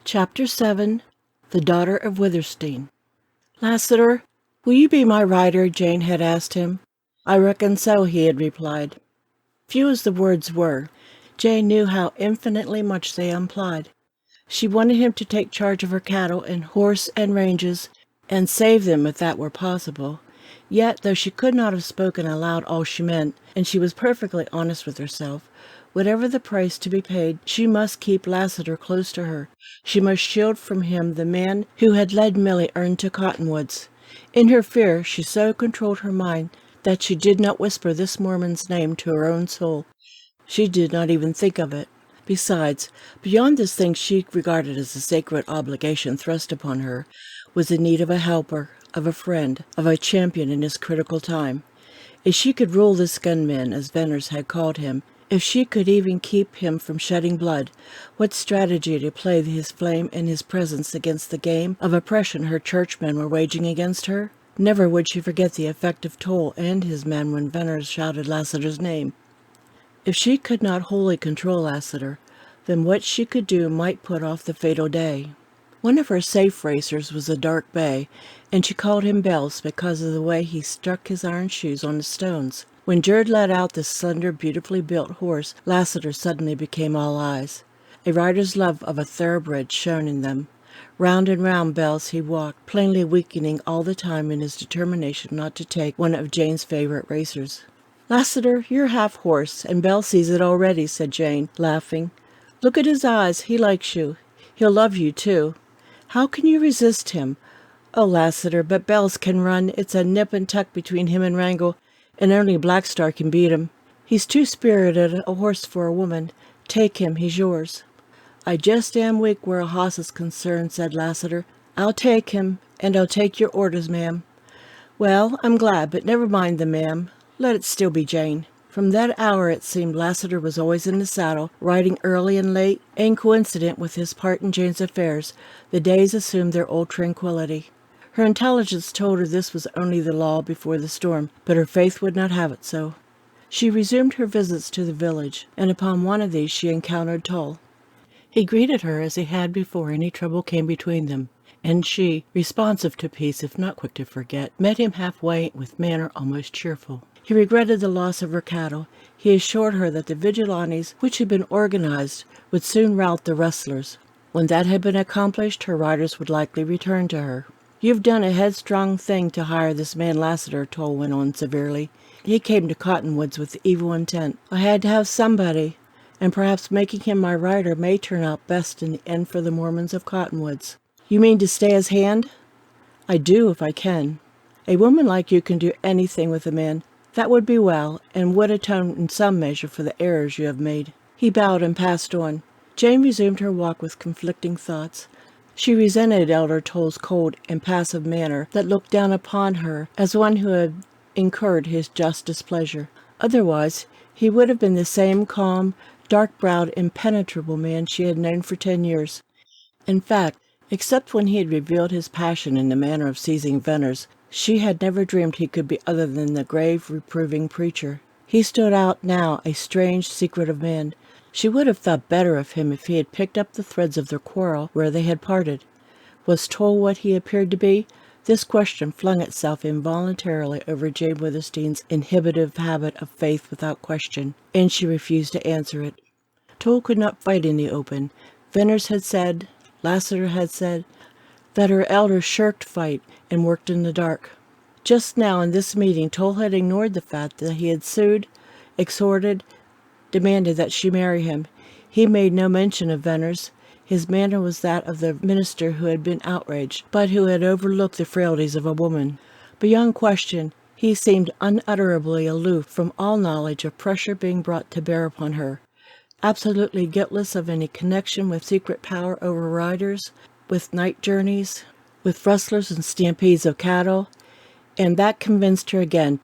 Chapter 7 The Daughter of Withersteen. "Lassiter, will you be my rider?" Jane had asked him. "I reckon so," he had replied. Few as the words were, Jane knew how infinitely much they implied. She wanted him to take charge of her cattle and horse and ranges, and save them if that were possible. Yet, though she could not have spoken aloud all she meant, and she was perfectly honest with herself, whatever the price to be paid, she must keep Lassiter close to her. She must shield from him the man who had led Milly Erne to Cottonwoods. In her fear, she so controlled her mind that she did not whisper this Mormon's name to her own soul. She did not even think of it. Besides, beyond this thing she regarded as a sacred obligation thrust upon her, was the need of a helper, of a friend, of a champion in this critical time. If she could rule this gunman, as Venners had called him, if she could even keep him from shedding blood, what strategy to play his flame and his presence against the game of oppression her churchmen were waging against her? Never would she forget the effect of Toll and his men when Venners shouted Lassiter's name. If she could not wholly control Lassiter, then what she could do might put off the fatal day. One of her safe racers was a dark bay, and she called him Bells because of the way he struck his iron shoes on the stones. When Jerd led out the slender, beautifully built horse, Lassiter suddenly became all eyes. A rider's love of a thoroughbred shone in them. Round and round Bells he walked, plainly weakening all the time in his determination not to take one of Jane's favorite racers. "Lassiter, you're half horse, and Bell sees it already," said Jane, laughing. "Look at his eyes. He likes you. He'll love you, too. How can you resist him? Oh, Lassiter, but Bells can run. It's a nip and tuck between him and Wrangle, and only Blackstar can beat him. He's too spirited a horse for a woman. Take him, he's yours." "I just am weak where a hoss is concerned," said Lassiter. "I'll take him, and I'll take your orders, ma'am." "Well, I'm glad, but never mind the ma'am. Let it still be Jane." From that hour it seemed Lassiter was always in the saddle, riding early and late, and coincident with his part in Jane's affairs, the days assumed their old tranquillity. Her intelligence told her this was only the lull before the storm, but her faith would not have it so. She resumed her visits to the village, and upon one of these she encountered Toll. He greeted her as he had before any trouble came between them, and she, responsive to peace if not quick to forget, met him halfway with manner almost cheerful. He regretted the loss of her cattle. He assured her that the vigilantes, which had been organized, would soon rout the rustlers. When that had been accomplished, her riders would likely return to her. "You've done a headstrong thing to hire this man Lassiter," Toll went on severely. "He came to Cottonwoods with evil intent. I had to have somebody, and perhaps making him my rider may turn out best in the end for the Mormons of Cottonwoods." "You mean to stay his hand?" "I do, if I can. A woman like you can do anything with a man. That would be well, and would atone in some measure for the errors you have made." He bowed and passed on. Jane resumed her walk with conflicting thoughts. She resented Elder Toll's cold, impassive manner that looked down upon her as one who had incurred his just displeasure. Otherwise, he would have been the same calm, dark-browed, impenetrable man she had known for 10 years. In fact, except when he had revealed his passion in the manner of seizing Venners, she had never dreamed he could be other than the grave, reproving preacher. He stood out now, a strange, secretive man. She would have thought better of him if he had picked up the threads of their quarrel where they had parted. Was Toll what he appeared to be? This question flung itself involuntarily over Jane Withersteen's inhibitive habit of faith without question, and she refused to answer it. Toll could not fight in the open. Venners had said, Lassiter had said, that her elders shirked fight and worked in the dark. Just now in this meeting Toll had ignored the fact that he had sued, exhorted, demanded that she marry him. He made no mention of Venners. His manner was that of the minister who had been outraged, but who had overlooked the frailties of a woman. Beyond question, he seemed unutterably aloof from all knowledge of pressure being brought to bear upon her, absolutely guiltless of any connection with secret power over riders, with night journeys, with rustlers and stampedes of cattle, and that convinced her again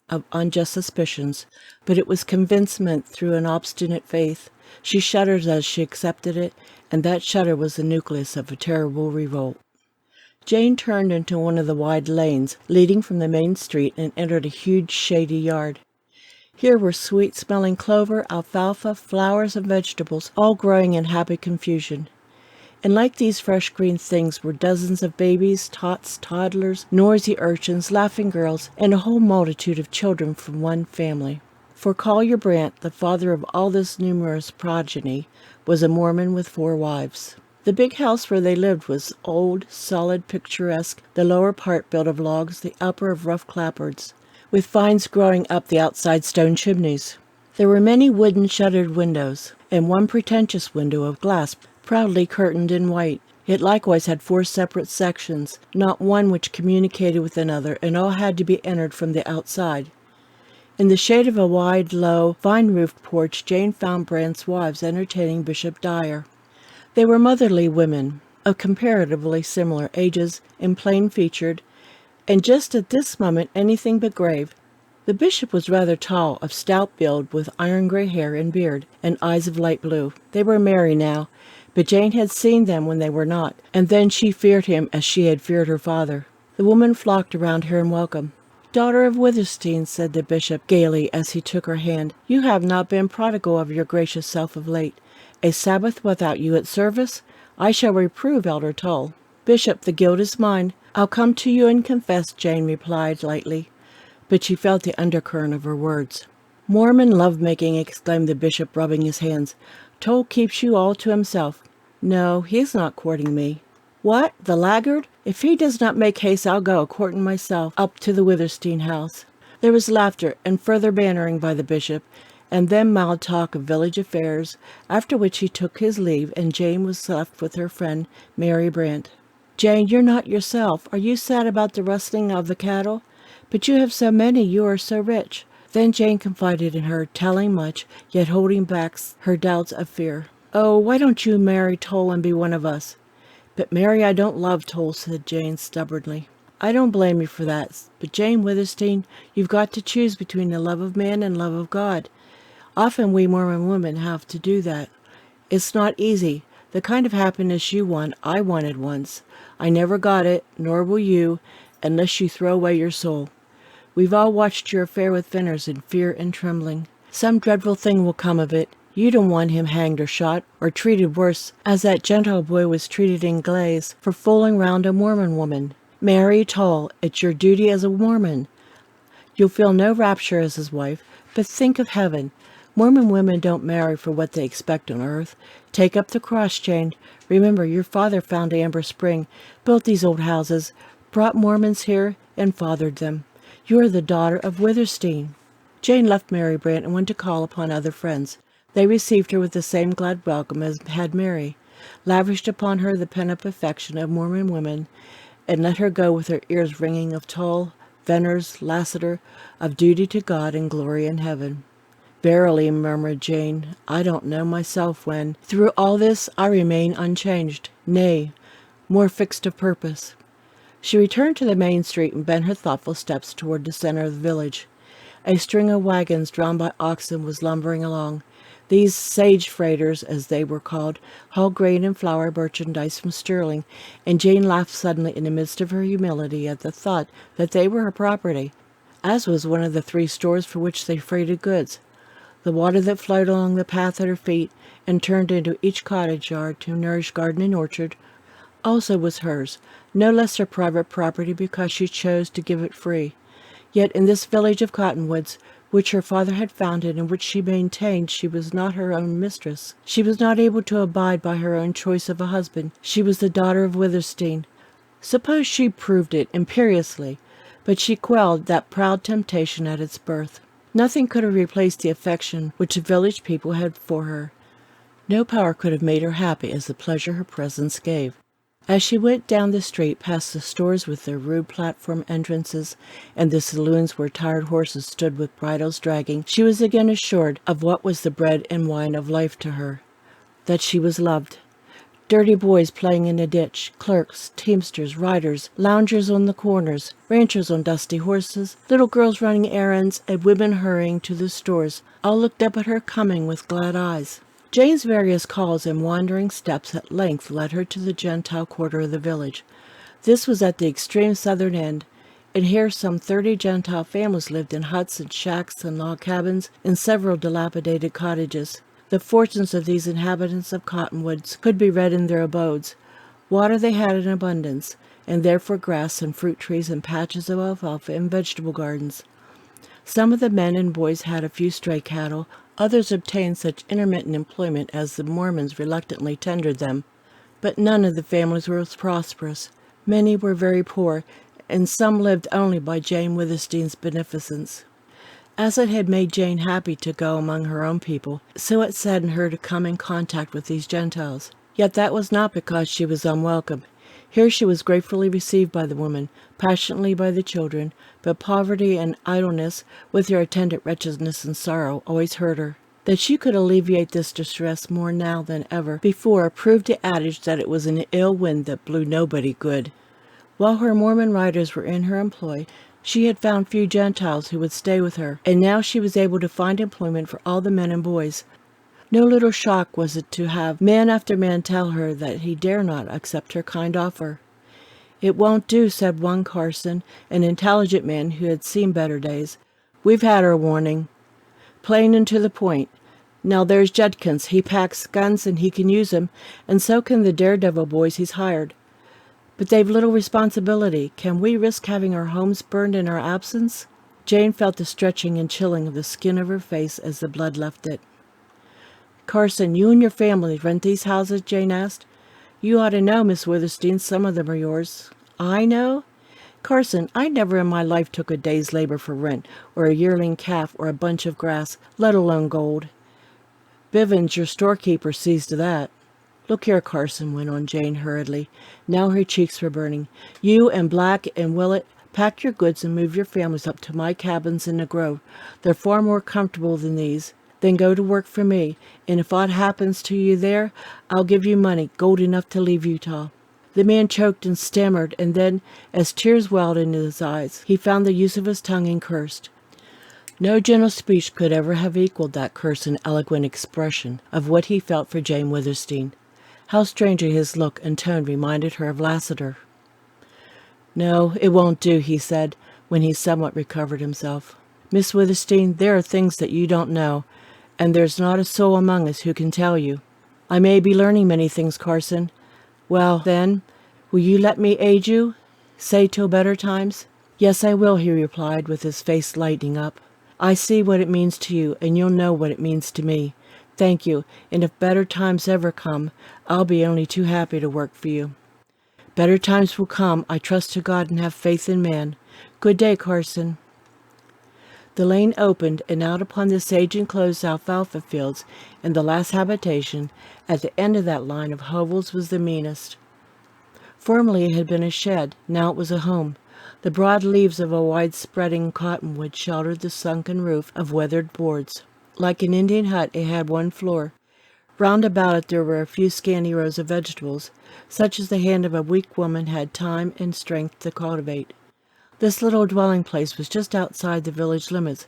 of unjust suspicions, but it was convincement through an obstinate faith. She shuddered as she accepted it, and that shudder was the nucleus of a terrible revolt. Jane turned into one of the wide lanes leading from the main street and entered a huge shady yard. Here were sweet-smelling clover, alfalfa, flowers, and vegetables, all growing in happy confusion. And like these fresh green things were dozens of babies, tots, toddlers, noisy urchins, laughing girls, and a whole multitude of children from one family. For Collier Brant, the father of all this numerous progeny, was a Mormon with 4 wives. The big house where they lived was old, solid, picturesque, the lower part built of logs, the upper of rough clapboards, with vines growing up the outside stone chimneys. There were many wooden shuttered windows, and one pretentious window of glass proudly curtained in white. It likewise had 4 separate sections, not one which communicated with another, and all had to be entered from the outside. In the shade of a wide, low, vine-roofed porch, Jane found Brant's wives entertaining Bishop Dyer. They were motherly women, of comparatively similar ages, and plain-featured, and just at this moment anything but grave. The bishop was rather tall, of stout build, with iron-gray hair and beard, and eyes of light blue. They were merry now, but Jane had seen them when they were not, and then she feared him as she had feared her father. The women flocked around her in welcome. "Daughter of Withersteen," said the bishop gaily as he took her hand, "you have not been prodigal of your gracious self of late. A Sabbath without you at service? I shall reprove Elder Tull." "Bishop, the guilt is mine. I'll come to you and confess," Jane replied lightly, but she felt the undercurrent of her words. "Mormon love-making," exclaimed the bishop, rubbing his hands. "Tull keeps you all to himself." "No, he's not courting me." "What, the laggard? If he does not make haste, I'll go a-courting myself up to the Withersteen house." There was laughter and further bantering by the bishop, and then mild talk of village affairs, after which he took his leave, and Jane was left with her friend Mary Brant. "Jane, you're not yourself. Are you sad about the rustling of the cattle? But you have so many, you are so rich." Then Jane confided in her, telling much, yet holding back her doubts of fear. "Oh, why don't you marry Tull and be one of us?" "But Mary, I don't love Tull," said Jane stubbornly. "I don't blame you for that. But Jane Withersteen, you've got to choose between the love of man and love of God. Often we Mormon women have to do that. It's not easy. The kind of happiness you want, I wanted once. I never got it, nor will you, unless you throw away your soul. We've all watched your affair with Venners in fear and trembling. Some dreadful thing will come of it. You don't want him hanged or shot, or treated worse, as that Gentile boy was treated in Glaze, for fooling round a Mormon woman. Marry Tull. It's your duty as a Mormon. You'll feel no rapture as his wife, but think of heaven. Mormon women don't marry for what they expect on earth. Take up the cross, Jane. Remember, your father found Amber Spring, built these old houses, brought Mormons here, and fathered them. You are the daughter of Withersteen." Jane left Mary Brant and went to call upon other friends. They received her with the same glad welcome as had Mary, lavished upon her the pent-up affection of Mormon women, and let her go with her ears ringing of Tull, Venners, Lassiter, of duty to God and glory in heaven. "Verily," murmured Jane, "I don't know myself when, through all this, I remain unchanged, nay, more fixed of purpose." She returned to the main street and bent her thoughtful steps toward the center of the village. A string of wagons drawn by oxen was lumbering along. These sage freighters, as they were called, hauled grain and flour merchandise from Sterling, and Jane laughed suddenly in the midst of her humility at the thought that they were her property, as was one of the 3 stores for which they freighted goods. The water that flowed along the path at her feet and turned into each cottage yard to nourish garden and orchard also was hers, no less her private property because she chose to give it free. Yet in this village of cottonwoods, which her father had founded and which she maintained, she was not her own mistress. She was not able to abide by her own choice of a husband. She was the daughter of Withersteen. Suppose she proved it imperiously, but she quelled that proud temptation at its birth. Nothing could have replaced the affection which the village people had for her. No power could have made her happy as the pleasure her presence gave. As she went down the street past the stores with their rude platform entrances and the saloons where tired horses stood with bridles dragging, she was again assured of what was the bread and wine of life to her, that she was loved. Dirty boys playing in a ditch, clerks, teamsters, riders, loungers on the corners, ranchers on dusty horses, little girls running errands, and women hurrying to the stores, all looked up at her coming with glad eyes. Jane's various calls and wandering steps at length led her to the Gentile quarter of the village. This was at the extreme southern end, and here some 30 Gentile families lived in huts and shacks and log cabins and several dilapidated cottages. The fortunes of these inhabitants of Cottonwoods could be read in their abodes. Water they had in abundance, and therefore grass and fruit trees and patches of alfalfa and vegetable gardens. Some of the men and boys had a few stray cattle, others obtained such intermittent employment as the Mormons reluctantly tendered them. But none of the families was prosperous. Many were very poor, and some lived only by Jane Withersteen's beneficence. As it had made Jane happy to go among her own people, so it saddened her to come in contact with these Gentiles. Yet that was not because she was unwelcome. Here she was gratefully received by the women, passionately by the children, but poverty and idleness, with their attendant wretchedness and sorrow, always hurt her. That she could alleviate this distress more now than ever before proved the adage that it was an ill wind that blew nobody good. While her Mormon riders were in her employ, she had found few Gentiles who would stay with her, and now she was able to find employment for all the men and boys. No little shock was it to have man after man tell her that he dare not accept her kind offer. "It won't do," said one Carson, an intelligent man who had seen better days. "We've had our warning. Plain and to the point. Now there's Judkins. He packs guns and he can use them, and so can the daredevil boys he's hired. But they've little responsibility. Can we risk having our homes burned in our absence?" Jane felt the stretching and chilling of the skin of her face as the blood left it. "Carson, you and your family rent these houses?" Jane asked. "You ought to know, Miss Withersteen. Some of them are yours." "I know? Carson, I never in my life took a day's labor for rent, or a yearling calf, or a bunch of grass, let alone gold. Bivens, your storekeeper, sees to that." "Look here, Carson," went on Jane hurriedly. Now her cheeks were burning. "You and Black and Willett, pack your goods and move your families up to my cabins in the grove. They're far more comfortable than these. Then go to work for me, and if aught happens to you there, I'll give you money, gold enough to leave Utah." The man choked and stammered, and then, as tears welled into his eyes, he found the use of his tongue and cursed. No gentle speech could ever have equaled that curse and eloquent expression of what he felt for Jane Withersteen. How strangely his look and tone reminded her of Lassiter. "No, it won't do," he said, when he somewhat recovered himself. "Miss Withersteen, there are things that you don't know, and there's not a soul among us who can tell you." "I may be learning many things, Carson. Well, then, will you let me aid you? Say till better times?" "Yes, I will," he replied, with his face lighting up. "I see what it means to you, and you'll know what it means to me. Thank you, and if better times ever come, I'll be only too happy to work for you." "Better times will come. I trust to God and have faith in man. Good day, Carson." The lane opened, and out upon the sage-enclosed alfalfa fields, and the last habitation, at the end of that line of hovels, was the meanest. Formerly it had been a shed, now it was a home. The broad leaves of a wide-spreading cottonwood sheltered the sunken roof of weathered boards. Like an Indian hut, it had one floor. Round about it there were a few scanty rows of vegetables, such as the hand of a weak woman had time and strength to cultivate. This little dwelling place was just outside the village limits,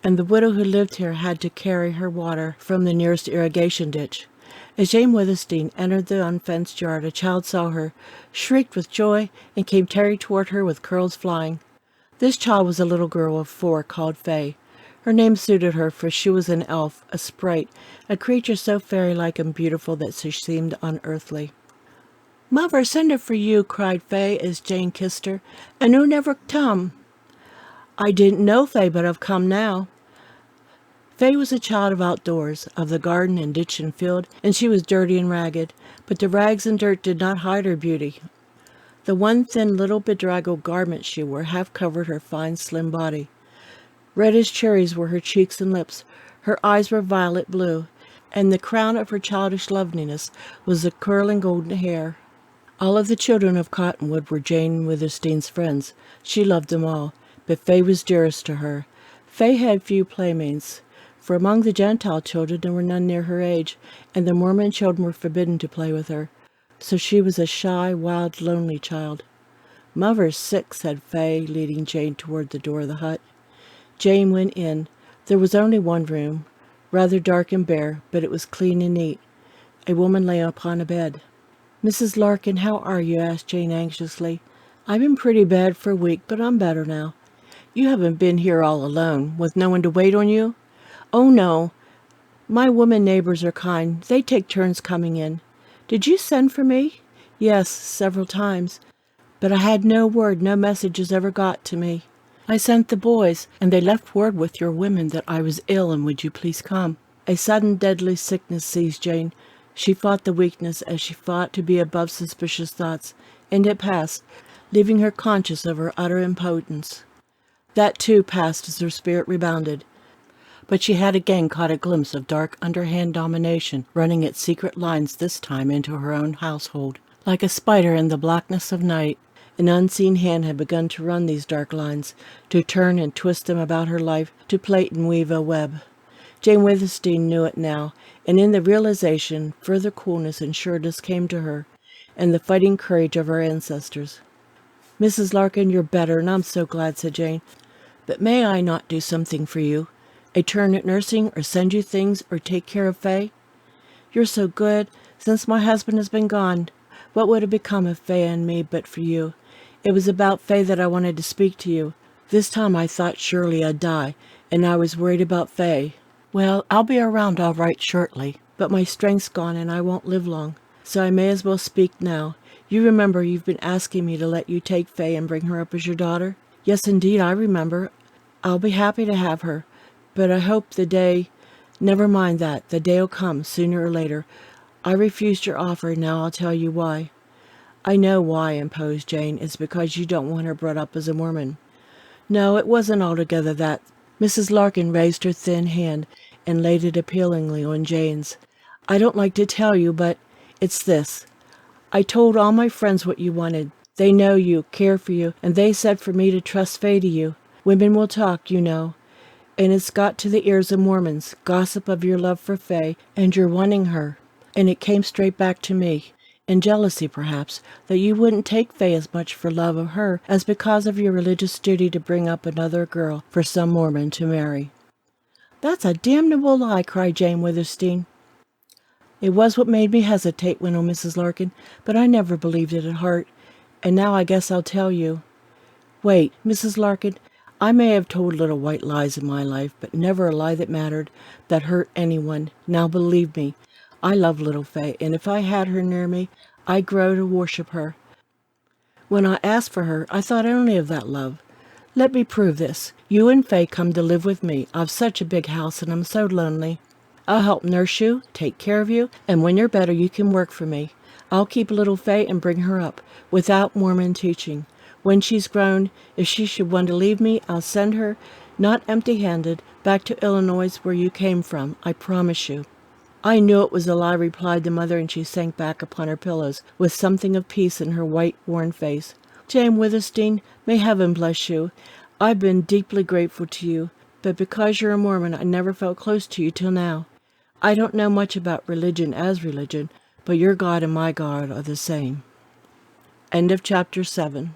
and the widow who lived here had to carry her water from the nearest irrigation ditch. As Jane Withersteen entered the unfenced yard, a child saw her, shrieked with joy, and came tearing toward her with curls flying. This child was a little girl of 4 called Faye. Her name suited her, for she was an elf, a sprite, a creature so fairy-like and beautiful that she seemed unearthly. "Mother, send it for you," cried Faye as Jane kissed her, "and who never come?" "I didn't know, Faye, but I've come now." Faye was a child of outdoors, of the garden and ditch and field, and she was dirty and ragged, but the rags and dirt did not hide her beauty. The one thin little bedraggled garment she wore half covered her fine slim body. Red as cherries were her cheeks and lips, her eyes were violet blue, and the crown of her childish loveliness was the curling golden hair. All of the children of Cottonwood were Jane Withersteen's friends. She loved them all, but Faye was dearest to her. Faye had few playmates, for among the Gentile children there were none near her age, and the Mormon children were forbidden to play with her. So she was a shy, wild, lonely child. "Mother's sick," said Faye, leading Jane toward the door of the hut. Jane went in. There was only one room, rather dark and bare, but it was clean and neat. A woman lay upon a bed. "Mrs. Larkin, how are you?" asked Jane anxiously. "I've been pretty bad for a week, but I'm better now." "You haven't been here all alone, with no one to wait on you?" "Oh, no. My women neighbors are kind. They take turns coming in. Did you send for me? Yes, several times. But I had no word, no messages ever got to me. I sent the boys, and they left word with your women that I was ill and would you please come. A sudden deadly sickness seized Jane. She fought the weakness as she fought to be above suspicious thoughts, and it passed, leaving her conscious of her utter impotence. That too passed as her spirit rebounded. But she had again caught a glimpse of dark underhand domination running its secret lines this time into her own household. Like a spider in the blackness of night, an unseen hand had begun to run these dark lines, to turn and twist them about her life, to plait and weave a web. Jane Withersteen knew it now, and in the realization, further coolness and sureness came to her, and the fighting courage of her ancestors. "Mrs. Larkin, you're better, and I'm so glad," said Jane. "But may I not do something for you? A turn at nursing, or send you things, or take care of Faye? You're so good. Since my husband has been gone, what would have become of Faye and me but for you? It was about Faye that I wanted to speak to you. This time I thought surely I'd die, and I was worried about Faye. Well, I'll be around all right shortly, but my strength's gone and I won't live long, so I may as well speak now. You remember you've been asking me to let you take Faye and bring her up as your daughter?" "Yes, indeed, I remember. I'll be happy to have her, but I hope the day—" "Never mind that. The day'll come, sooner or later. I refused your offer, and now I'll tell you why." "I know why," imposed Jane. "It's because you don't want her brought up as a Mormon." "No, it wasn't altogether that." Mrs. Larkin raised her thin hand and laid it appealingly on Jane's. "I don't like to tell you, but it's this. I told all my friends what you wanted. They know you, care for you, and they said for me to trust Faye to you. Women will talk, you know. And it's got to the ears of Mormons, gossip of your love for Faye and your wanting her. And it came straight back to me, in jealousy perhaps, that you wouldn't take Faye as much for love of her as because of your religious duty to bring up another girl for some Mormon to marry." "That's a damnable lie," cried Jane Withersteen. "It was what made me hesitate," went on Mrs. Larkin, "but I never believed it at heart, and now I guess I'll tell you. Wait, Mrs. Larkin, I may have told little white lies in my life, but never a lie that mattered, that hurt anyone. Now believe me, I love little Faye, and if I had her near me, I'd grow to worship her. When I asked for her, I thought only of that love. Let me prove this. You and Faye come to live with me. I've such a big house, and I'm so lonely. I'll help nurse you, take care of you, and when you're better, you can work for me. I'll keep little Faye and bring her up, without Mormon teaching. When she's grown, if she should want to leave me, I'll send her, not empty-handed, back to Illinois where you came from, I promise you." "I knew it was a lie," replied the mother, and she sank back upon her pillows, with something of peace in her white, worn face. "Jane Withersteen, may heaven bless you. I've been deeply grateful to you, but because you're a Mormon, I never felt close to you till now. I don't know much about religion as religion, but your God and my God are the same." End of chapter 7.